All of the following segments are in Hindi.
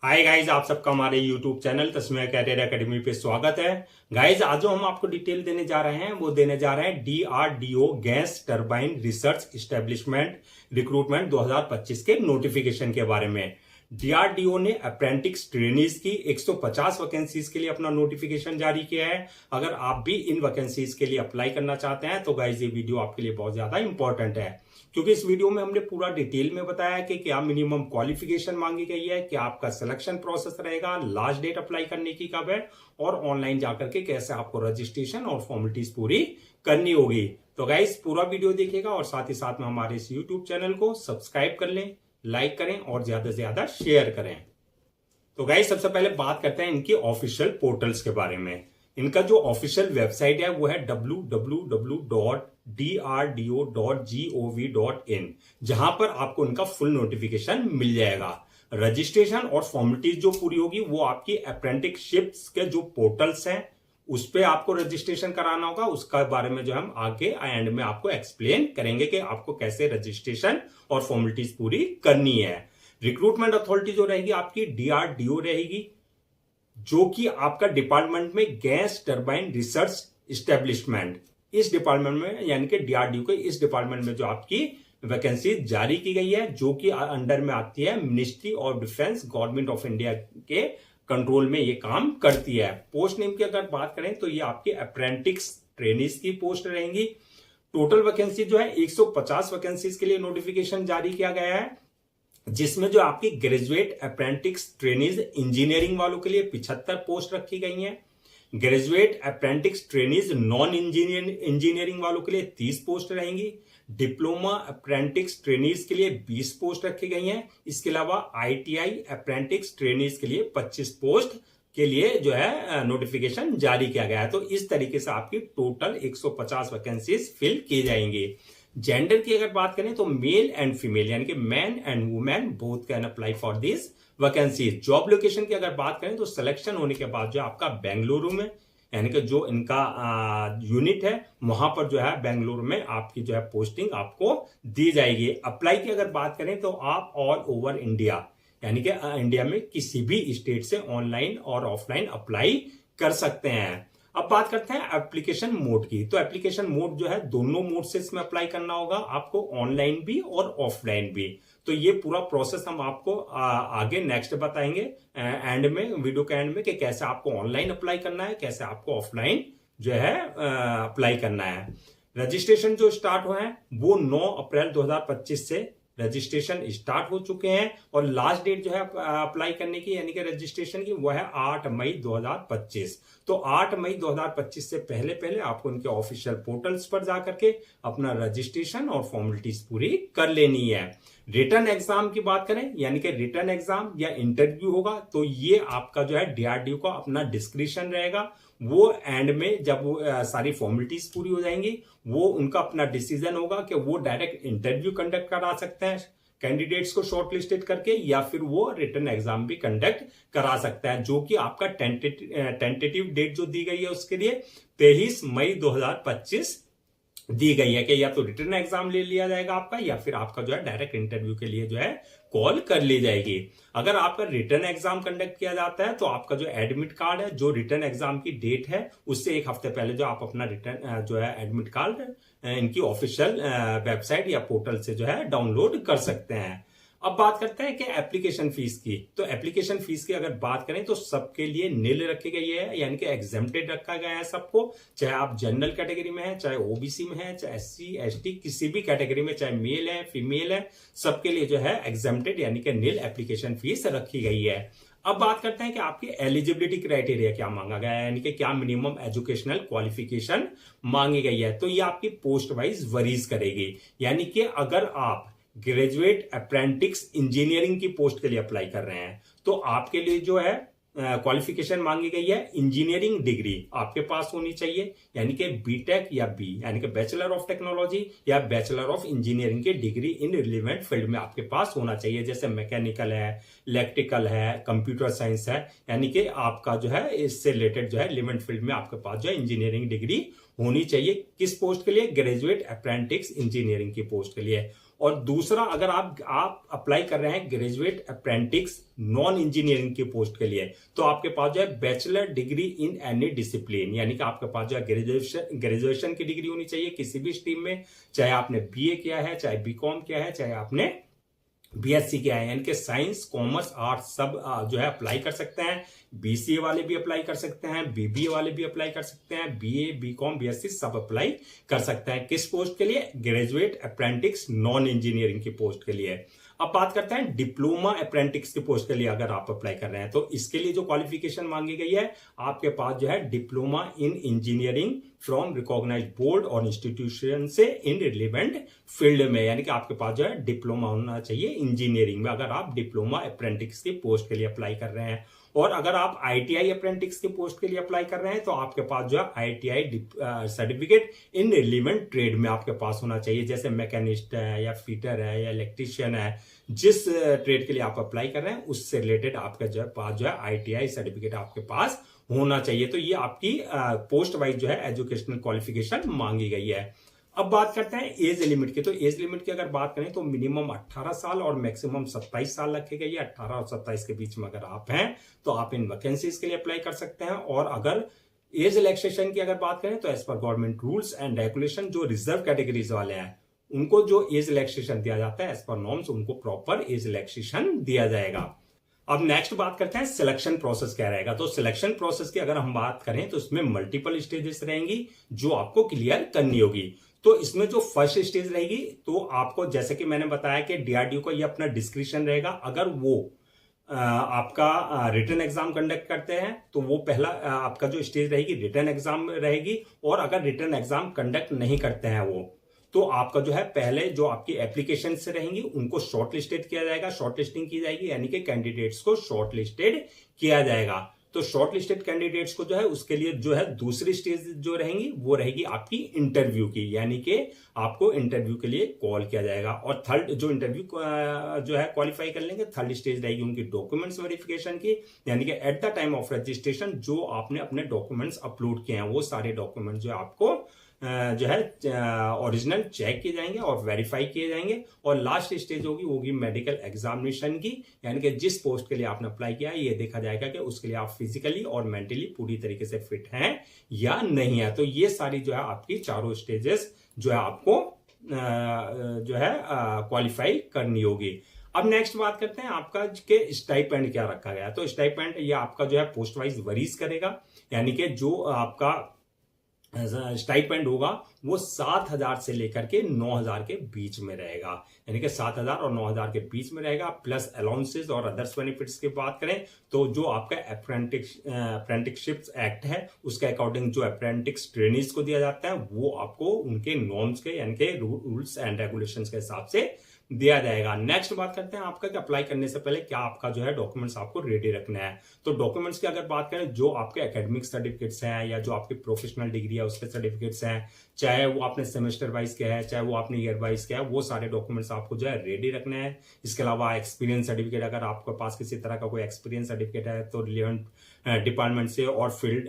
हाय गाइज, आप सबका हमारे YouTube चैनल तस्मीर कैरियर एकेडमी पे स्वागत है। गाइज, आज जो हम आपको डिटेल देने जा रहे हैं वो देने जा रहे हैं DRDO gas turbine research establishment recruitment 2025 के नोटिफिकेशन के बारे में। DRDO ने अप्रेंटिस ट्रेनीज की 150 वैकेंसीज के लिए अपना नोटिफिकेशन जारी किया है। अगर आप भी इन वैकेंसीज के लिए अप्लाई करना चाहते हैं तो गाइज ये वीडियो आपके लिए बहुत ज्यादा इंपॉर्टेंट है, क्योंकि इस वीडियो में हमने पूरा डिटेल में बताया है कि क्या मिनिमम क्वालिफिकेशन मांगी गई है, क्या आपका सिलेक्शन प्रोसेस रहेगा, लास्ट डेट अप्लाई करने की कब है और ऑनलाइन जाकर के कैसे आपको रजिस्ट्रेशन और फॉर्मेलिटीज पूरी करनी होगी। तो गाइस पूरा वीडियो देखिएगा और साथ ही साथ में हमारे इस यूट्यूब चैनल को सब्सक्राइब कर लें, लाइक करें और ज्यादा से ज्यादा शेयर करें। तो गाइस सबसे पहले बात करते हैं इनकी ऑफिशियल पोर्टल्स के बारे में। इनका जो ऑफिशियल वेबसाइट है वो है www.drdo.gov.in, जहां पर आपको इनका फुल नोटिफिकेशन मिल जाएगा। रजिस्ट्रेशन और फॉर्मेलिटीज जो पूरी होगी वो आपकी अप्रेंटिसशिप्स के जो पोर्टल्स हैं उस पे आपको रजिस्ट्रेशन कराना होगा। उसका बारे में जो हम आगे एंड में आपको एक्सप्लेन करेंगे कि आपको कैसे रजिस्ट्रेशन और फॉर्मेलिटीज पूरी करनी है। रिक्रूटमेंट अथॉरिटी जो रहेगी आपकी DRDO रहेगी, जो कि आपका डिपार्टमेंट में गैस टरबाइन रिसर्च इस्टेब्लिशमेंट, इस डिपार्टमेंट में यानी कि DRDO के इस डिपार्टमेंट में जो आपकी वैकेंसी जारी की गई है, जो कि अंडर में आती है ministry of defence, government of India के कंट्रोल में ये काम करती है। पोस्ट नेम की अगर बात करें तो ये आपके अप्रेंटिस ट्रेनीज की पोस्ट रहेंगी। टोटल वैकेंसी जो है 150 वैकेंसीज के लिए नोटिफिकेशन जारी किया गया है, जिसमें जो आपकी ग्रेजुएट अप्रेंटिस ट्रेनीज इंजीनियरिंग वालों के लिए 75 पोस्ट रखी गई हैं। Graduate apprentice trainees non engineering वालों के लिए 30 पोस्ट रहेंगी। डिप्लोमा अप्रेंटिस ट्रेनीज के लिए 20 पोस्ट रखी गई हैं। इसके अलावा ITI अप्रेंटिस ट्रेनीज के लिए 25 पोस्ट के लिए जो है नोटिफिकेशन जारी किया गया है। तो इस तरीके से आपकी टोटल 150 वैकेंसीज फिल की जाएंगी। जेंडर की अगर बात करें तो मेल एंड फीमेल यानी कि man and women both can apply for this vacancy. Job location की अगर बात करें तो सिलेक्शन होने के बाद जो आपका बेंगलुरु में यानी कि जो इनका यूनिट है वहां पर जो है बेंगलुरु में आपकी जो है पोस्टिंग आपको दी जाएगी। अप्लाई की अगर बात करें तो आप ऑल ओवर इंडिया यानी कि इंडिया में किसी भी स्टेट से ऑनलाइन और ऑफलाइन अप्लाई कर सकते हैं। अब बात करते हैं एप्लीकेशन मोड की। तो एप्लीकेशन मोड जो है दोनों मोड से इसमें अप्लाई करना होगा आपको, ऑनलाइन भी और ऑफलाइन भी। तो ये पूरा प्रोसेस हम आपको आगे नेक्स्ट बताएंगे एंड में, वीडियो के एंड में, कि कैसे आपको ऑनलाइन अप्लाई करना है, कैसे आपको ऑफलाइन जो है अप्लाई करना है। रजिस्ट्रेशन जो स्टार्ट हुआ है वो 9 अप्रैल 2025 से रजिस्ट्रेशन स्टार्ट हो चुके हैं और लास्ट डेट जो है अप्लाई करने की यानी कि रजिस्ट्रेशन की वो है 8 मई 2025। तो 8 मई 2025 से पहले पहले आपको इनके ऑफिशियल पोर्टल्स पर जाकर के अपना रजिस्ट्रेशन और फॉर्मेलिटीज पूरी कर लेनी है। रिटर्न एग्जाम की बात करें यानी कि रिटर्न एग्जाम या इंटरव्यू होगा तो ये आपका जो है DRDO का अपना डिस्क्रिप्शन रहेगा। वो एंड में जब सारी फॉर्मेलिटीज पूरी हो जाएंगी वो उनका अपना डिसीजन होगा कि वो डायरेक्ट इंटरव्यू कंडक्ट करा सकते हैं कैंडिडेट्स को शॉर्टलिस्टेड करके, या फिर वो रिटर्न एग्जाम भी कंडक्ट करा सकता है, जो कि आपका टेंटेटिव डेट जो दी गई है उसके लिए 23 मई 2025 दी गई है कि या तो रिटर्न एग्जाम ले लिया जाएगा आपका या फिर आपका जो है डायरेक्ट इंटरव्यू के लिए जो है कॉल कर ली जाएगी। अगर आपका रिटर्न एग्जाम कंडक्ट किया जाता है तो आपका जो एडमिट कार्ड है, जो रिटर्न एग्जाम की डेट है उससे एक हफ्ते पहले जो आप अपना रिटर्न जो है एडमिट कार्ड इनकी ऑफिशियल वेबसाइट या पोर्टल से जो है डाउनलोड कर सकते हैं। अब बात करते हैं कि एप्लीकेशन फीस की। तो एप्लीकेशन फीस की अगर बात करें तो सबके लिए नील रखी गई है यानी कि एग्जेम्प्टेड रखा गया है सबको, चाहे आप जनरल कैटेगरी में है, चाहे OBC में है, चाहे SC ST किसी भी कैटेगरी में, चाहे मेल है फीमेल है, सबके लिए जो है एग्जेम्प्टेड यानी कि नील एप्लीकेशन फीस रखी गई है। अब बात करते हैं कि आपकी एलिजिबिलिटी क्राइटेरिया क्या मांगा गया है यानी कि क्या मिनिमम एजुकेशनल क्वालिफिकेशन मांगी गई है। तो ये आपकी पोस्ट वाइज वरीज करेगी, यानी कि अगर आप ग्रेजुएट अप्रेंटिस इंजीनियरिंग की पोस्ट के लिए अप्लाई कर रहे हैं तो आपके लिए जो है क्वालिफिकेशन मांगी गई है इंजीनियरिंग डिग्री आपके पास होनी चाहिए, यानी कि BTech या B यानी कि बैचलर ऑफ टेक्नोलॉजी या बैचलर ऑफ इंजीनियरिंग की डिग्री इन रिलेवेंट फील्ड में आपके पास होना चाहिए, जैसे मैकेनिकल है, इलेक्ट्रिकल है, कंप्यूटर साइंस है, यानी कि आपका जो है इससे रिलेटेड जो है रिलेवेंट फील्ड में आपके पास जो है इंजीनियरिंग डिग्री होनी चाहिए। किस पोस्ट के लिए? ग्रेजुएट अप्रेंटिस इंजीनियरिंग की पोस्ट के लिए। और दूसरा, अगर आप अप्लाई कर रहे हैं ग्रेजुएट अप्रेंटिस नॉन इंजीनियरिंग की पोस्ट के लिए, तो आपके पास जो है bachelor degree in any discipline, यानी कि आपके पास जो है ग्रेजुएशन की डिग्री होनी चाहिए किसी भी स्ट्रीम में, चाहे आपने बीए किया है, चाहे बीकॉम किया है, चाहे आपने बीएससी किया है, यानी कि साइंस, कॉमर्स, आर्ट्स सब जो है अप्लाई कर सकते हैं। बीसीए वाले भी अप्लाई कर सकते हैं, बीबीए वाले भी अप्लाई कर सकते हैं, बीए, बीकॉम, बीएससी सब अप्लाई कर सकते हैं। किस पोस्ट के लिए? ग्रेजुएट अप्रेंटिस नॉन इंजीनियरिंग की पोस्ट के लिए। अब बात करते हैं डिप्लोमा अप्रेंटिस की पोस्ट के लिए अगर आप अप्लाई कर रहे हैं, तो इसके लिए जो क्वालिफिकेशन मांगी गई है, आपके पास जो है diploma in engineering from recognized board और इंस्टीट्यूशन से इन रिलेवेंट फील्ड में, यानी कि आपके पास जो है डिप्लोमा होना चाहिए इंजीनियरिंग में अगर आप डिप्लोमा अप्रेंटिस की पोस्ट के लिए अप्लाई कर रहे हैं। और अगर आप आईटीआई अप्रेंटिस की पोस्ट के लिए अप्लाई कर रहे हैं, तो आपके पास जो है ITI certificate in relevant trade में आपके पास होना चाहिए, जैसे मैकेनिस्ट है या फिटर है या इलेक्ट्रीशियन है, जिस ट्रेड के लिए आप अप्लाई कर रहे हैं उससे रिलेटेड आपके जो है पास जो है आईटीआई सर्टिफिकेट आपके पास होना चाहिए। तो ये आपकी पोस्ट वाइज जो है एजुकेशनल क्वालिफिकेशन मांगी गई है। अब बात करते हैं एज लिमिट की। तो एज लिमिट की अगर बात करें तो मिनिमम 18 साल और मैक्सिमम 27 साल रखे गई है। 18 और 27 के बीच में अगर आप हैं तो आप इन वैकेंसीज के लिए अप्लाई कर सकते हैं। और अगर एज रिलैक्सेशन की अगर बात करें तो as per government rules and regulation जो रिजर्व कैटेगरीज वाले हैं उनको जो एज रिलैक्सेशन दिया जाता है एज पर नॉर्म्स, उनको प्रॉपर एज रिलैक्सेशन दिया जाएगा। अब नेक्स्ट बात करते हैं सिलेक्शन प्रोसेस क्या रहेगा। तो सिलेक्शन प्रोसेस की अगर हम बात करें तो इसमें मल्टीपल स्टेजेस रहेंगी जो आपको क्लियर करनी होगी। तो इसमें जो फर्स्ट स्टेज रहेगी, तो आपको जैसे कि मैंने बताया कि डीआरडीओ का ये अपना डिस्क्रिप्शन रहेगा। अगर वो आपका रिटन एग्जाम कंडक्ट करते हैं तो वो पहला आपका जो स्टेज रहेगी रिटन एग्जाम रहेगी। और अगर रिटन एग्जाम कंडक्ट नहीं करते हैं वो, तो आपका जो है पहले जो आपकी एप्लीकेशन से रहेंगी उनको शॉर्ट लिस्टेड किया जाएगा, शॉर्ट लिस्टिंग की जाएगी, यानी कि कैंडिडेट्स को शॉर्ट लिस्टेड किया जाएगा। तो शॉर्ट लिस्टेड कैंडिडेट्स को जो है उसके लिए जो है दूसरी स्टेज जो रहेंगी वो रहेगी आपकी इंटरव्यू की, यानी कि आपको इंटरव्यू के लिए कॉल किया जाएगा। और थर्ड जो इंटरव्यू जो है क्वालिफाई कर लेंगे, थर्ड स्टेज रहेगी उनकी डॉक्यूमेंट्स वेरिफिकेशन की, यानी कि at the time of registration जो आपने अपने डॉक्यूमेंट्स अपलोड किए हैं वो सारे डॉक्यूमेंट्स जो आपको जो है ओरिजिनल चेक किए जाएंगे और वेरीफाई किए जाएंगे। और लास्ट स्टेज होगी मेडिकल एग्जामिनेशन की, यानी कि जिस पोस्ट के लिए आपने अप्लाई किया है ये देखा जाएगा कि उसके लिए आप फिजिकली और मेंटली पूरी तरीके से फिट हैं या नहीं है। तो ये सारी जो है आपकी चारों स्टेजेस जो है आपको जो है क्वालिफाई करनी होगी। अब नेक्स्ट बात करते हैं आपका के स्टाइपेंड क्या रखा गया है। तो स्टाइपेंड ये आपका जो है पोस्ट वाइज वरीज करेगा, यानी कि जो आपका स्टाइपेंड होगा वो 7,000 से लेकर के 9,000 के बीच में रहेगा, यानी कि 7,000 और 9,000 के बीच में रहेगा। प्लस अलाउंसेस और अदर्स बेनिफिट्स की बात करें तो जो आपका अप्रेंटिसशिप एक्ट है उसके अकॉर्डिंग जो अप्रेंटिस ट्रेनीज को दिया जाता है वो आपको उनके नॉर्म्स के यानी कि रूल्स एंड रेगुलेशंस के हिसाब से दिया जाएगा। नेक्स्ट बात करते हैं आपका कि अप्लाई करने से पहले क्या आपका जो है डॉक्यूमेंट्स आपको रेडी रखना है। तो डॉक्यूमेंट्स की अगर बात करें, जो आपके एकेडमिक सर्टिफिकेट्स हैं या जो आपकी प्रोफेशनल डिग्री है उसके सर्टिफिकेट्स हैं, चाहे वो आपने सेमेस्टर वाइज किया है चाहे वो आपने ईयर वाइज किया है, वो सारे डॉक्यूमेंट्स आपको जो है रेडी रखने हैं। इसके अलावा एक्सपीरियंस सर्टिफिकेट, अगर आपके पास किसी तरह का कोई एक्सपीरियंस सर्टिफिकेट है तो रिलेवेंट डिपार्टमेंट से और फील्ड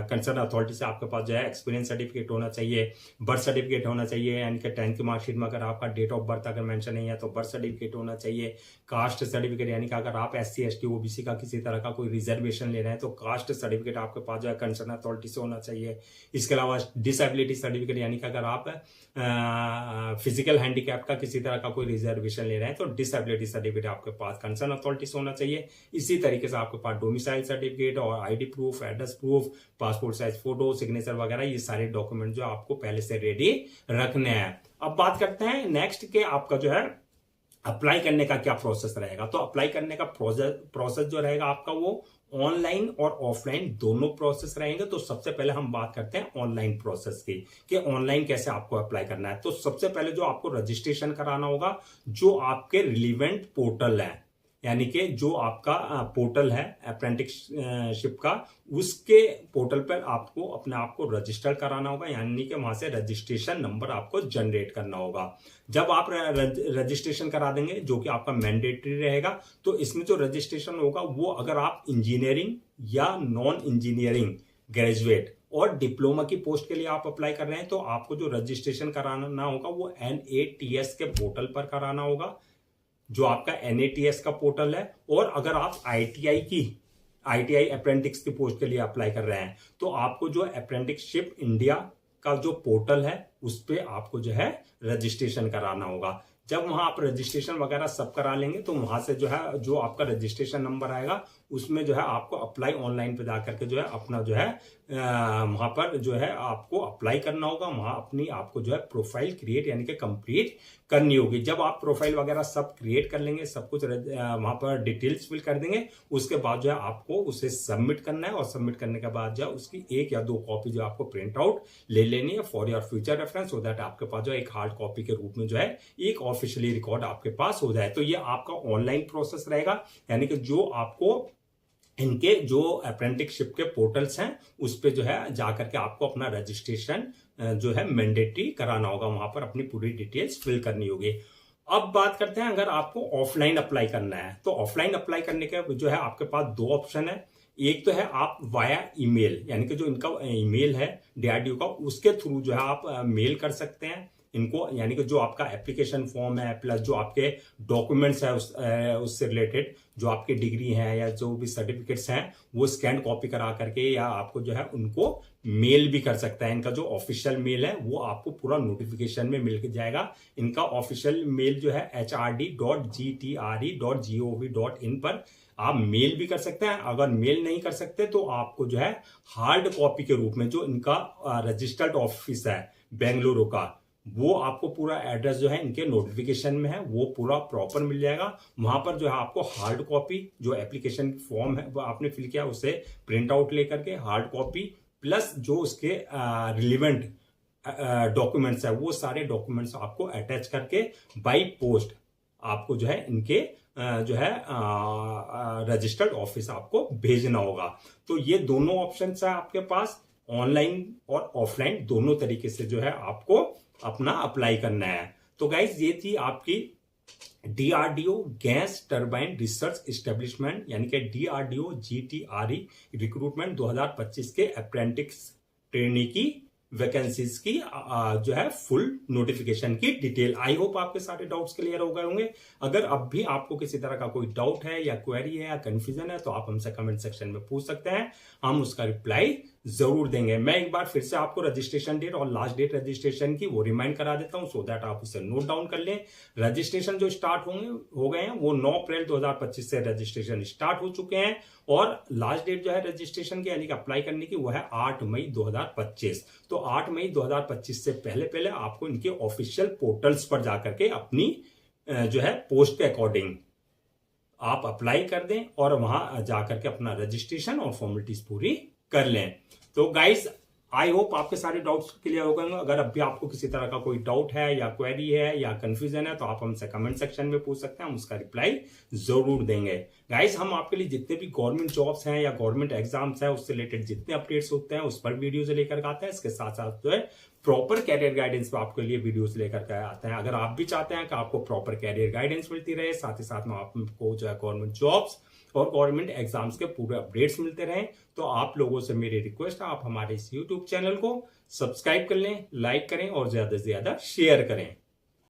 कंसर्न अथॉरिटी से आपके पास जो है एक्सपीरियंस सर्टिफिकेट होना चाहिए, बर्थ सर्टिफिकेट होना चाहिए, यानी कि 10th की मार्कशीट में अगर आपका डेट ऑफ बर्थ अगर मेंशन नहीं है तो बर्थ सर्टिफिकेट होना चाहिए। कास्ट सर्टिफिकेट, यानी कि अगर आप SC ST OBC का किसी तरह का कोई रिजर्वेशन ले रहे हैं तो कास्ट सर्टिफिकेट आपके पास जो है कंसर्न अथॉरिटी से होना चाहिए। इसके अलावा डिसेबिलिटी सर्टिफिकेट, यानी कि अगर आप फिजिकल हैंडीकैप का किसी तरह का कोई रिजर्वेशन ले रहे हैं तो डिसेबिलिटी सर्टिफिकेट आपके पास कंसर्न अथॉरिटी से होना चाहिए। इसी तरीके से आपके पास डोमिसाइल सर्टिफिकेट और ID proof, address proof, passport size photo, signature वगैरह, ये सारे डॉक्यूमेंट जो आपको पहले से रेडी रखने हैं। अब बात करते हैं नेक्स्ट के आपका जो है अप्लाई करने का क्या प्रोसेस रहेगा। तो अप्लाई करने का प्रोसेस जो रहेगा आपका वो ऑनलाइन और ऑफलाइन दोनों प्रोसेस रहेंगे। तो सबसे पहले हम बात करते हैं ऑनलाइन प्रोसेस की कि ऑनलाइन कैसे आपको अप्लाई करना है। तो सबसे पहले जो आपको रजिस्ट्रेशन कराना होगा जो आपके रिलीवेंट पोर्टल है, यानी कि जो आपका पोर्टल है अप्रेंटिसशिप का, उसके पोर्टल पर आपको अपने आप को रजिस्टर कराना होगा, यानी कि वहां से रजिस्ट्रेशन नंबर आपको जनरेट करना होगा। जब आप रजिस्ट्रेशन करा देंगे जो कि आपका मैंडेटरी रहेगा, तो इसमें जो रजिस्ट्रेशन होगा वो अगर आप इंजीनियरिंग या नॉन इंजीनियरिंग ग्रेजुएट और डिप्लोमा की पोस्ट के लिए आप अप्लाई कर रहे हैं तो आपको जो रजिस्ट्रेशन कराना होगा वो NATS के पोर्टल पर कराना होगा, जो आपका NATS का पोर्टल है। और अगर आप ITI अप्रेंटिस की पोस्ट के लिए अप्लाई कर रहे हैं तो आपको जो अप्रेंटिसशिप इंडिया का जो पोर्टल है उस पर आपको जो है रजिस्ट्रेशन कराना होगा। जब वहां आप रजिस्ट्रेशन वगैरह सब करा लेंगे तो वहां से जो है जो आपका रजिस्ट्रेशन नंबर आएगा उसमें जो है आपको अप्लाई ऑनलाइन पे जाकर के जो है अपना जो है वहां पर जो है आपको अप्लाई करना होगा। वहां अपनी आपको जो है प्रोफाइल क्रिएट यानी कि कंप्लीट करनी होगी। जब आप प्रोफाइल वगैरह सब क्रिएट कर लेंगे, सब कुछ वहां पर डिटेल्स फिल कर देंगे, उसके बाद जो है आपको उसे सबमिट करना है और सबमिट करने के बाद जो है उसकी 1 या 2 कॉपी जो आपको प्रिंट आउट ले लेनी है for your future reference, so that आपके पास जो एक हार्ड कॉपी के रूप में जो है एक ऑफिशियली रिकॉर्ड आपके पास हो जाए। तो ये आपका ऑनलाइन प्रोसेस रहेगा, यानी कि जो आपको इनके जो अप्रेंटिसशिप के पोर्टल्स हैं उस पे जो है जाकर के आपको अपना रजिस्ट्रेशन जो है मैंडेटरी कराना होगा, वहां पर अपनी पूरी डिटेल्स फिल करनी होगी। अब बात करते हैं अगर आपको ऑफलाइन अप्लाई करना है तो ऑफलाइन अप्लाई करने के जो है आपके पास 2 ऑप्शन है। एक तो है आप वाया ईमेल, यानी कि जो इनका ईमेल है DRDO का उसके थ्रू जो है आप मेल कर सकते हैं इनको, यानी कि जो आपका एप्लीकेशन फॉर्म है प्लस जो आपके डॉक्यूमेंट्स है उससे रिलेटेड जो आपकी डिग्री है या जो भी सर्टिफिकेट्स हैं वो स्कैन कॉपी करा करके या आपको जो है उनको मेल भी कर सकता है। इनका जो ऑफिशियल मेल है वो आपको पूरा नोटिफिकेशन में मिल जाएगा। इनका ऑफिशियल मेल जो है hrd.gtre.gov.in पर आप मेल भी कर सकते हैं। अगर मेल नहीं कर सकते तो आपको जो है हार्ड कॉपी के रूप में जो इनका रजिस्टर्ड ऑफिस है बेंगलुरु का, वो आपको पूरा एड्रेस जो है इनके नोटिफिकेशन में है वो पूरा प्रॉपर मिल जाएगा। वहां पर जो है आपको हार्ड कॉपी जो एप्लीकेशन फॉर्म है वो आपने फिल किया उसे प्रिंट आउट लेकर के हार्ड कॉपी प्लस जो उसके रिलेवेंट डॉक्यूमेंट्स है वो सारे डॉक्यूमेंट्स आपको अटैच करके बाय पोस्ट आपको जो है इनके जो है रजिस्टर्ड ऑफिस आपको भेजना होगा। तो ये दोनों ऑप्शन है आपके पास, ऑनलाइन और ऑफलाइन दोनों तरीके से जो है आपको अपना अप्लाई करना है। तो गाइज ये थी आपकी DRDO gas turbine research establishment यानी कि DRDO GTRE रिक्रूटमेंट 2025 के अप्रेंटिस ट्रेनी की वैकेंसीज की जो है फुल नोटिफिकेशन की डिटेल। आई होप आपके सारे डाउट्स क्लियर हो गए होंगे। अगर अब भी आपको किसी तरह का कोई डाउट है या क्वेरी है या कंफ्यूजन है तो आप हमसे कमेंट सेक्शन में पूछ सकते हैं, हम उसका रिप्लाई जरूर देंगे। मैं एक बार फिर से आपको रजिस्ट्रेशन डेट और लास्ट डेट रजिस्ट्रेशन की वो रिमाइंड करा देता हूं सो दैट आप उसे नोट डाउन कर लें। रजिस्ट्रेशन जो स्टार्ट हो गए हैं वो 9 अप्रैल 2025 से रजिस्ट्रेशन स्टार्ट हो चुके हैं और लास्ट डेट जो है रजिस्ट्रेशन की यानी कि अप्लाई करने की वो है 8 मई 2025। तो 8 मई 2025 से पहले आपको इनके ऑफिशियल पोर्टल्स पर जाकर के अपनी जो है पोस्ट के अकॉर्डिंग आप अप्लाई कर दें और वहां जाकर के अपना रजिस्ट्रेशन और फॉर्मेलिटीज पूरी कर लें। तो गाइस आई होप आपके सारे डाउट्स क्लियर हो गए होंगे। अगर अब भी आपको किसी तरह का कोई डाउट है या क्वेरी है या कंफ्यूजन है तो आप हमसे कमेंट सेक्शन में पूछ सकते हैं, हम उसका रिप्लाई जरूर देंगे। गाइस हम आपके लिए जितने भी गवर्नमेंट जॉब्स हैं या गवर्नमेंट एग्जाम्स हैं उससे रिलेटेड जितने अपडेट्स होते हैं उस पर वीडियोज लेकर आते हैं। इसके साथ साथ जो है प्रॉपर कैरियर गाइडेंस पे आपके लिए वीडियोस लेकर के आते हैं। अगर आप भी चाहते हैं कि आपको प्रॉपर कैरियर गाइडेंस मिलती रहे, साथ ही साथ में आपको जो है गवर्नमेंट जॉब्स और गवर्नमेंट एग्जाम्स के पूरे अपडेट्स मिलते रहें तो आप लोगों से मेरी रिक्वेस्ट है आप हमारे इस यूट्यूब चैनल को सब्सक्राइब कर लें, लाइक करें और ज्यादा से ज्यादा शेयर करें।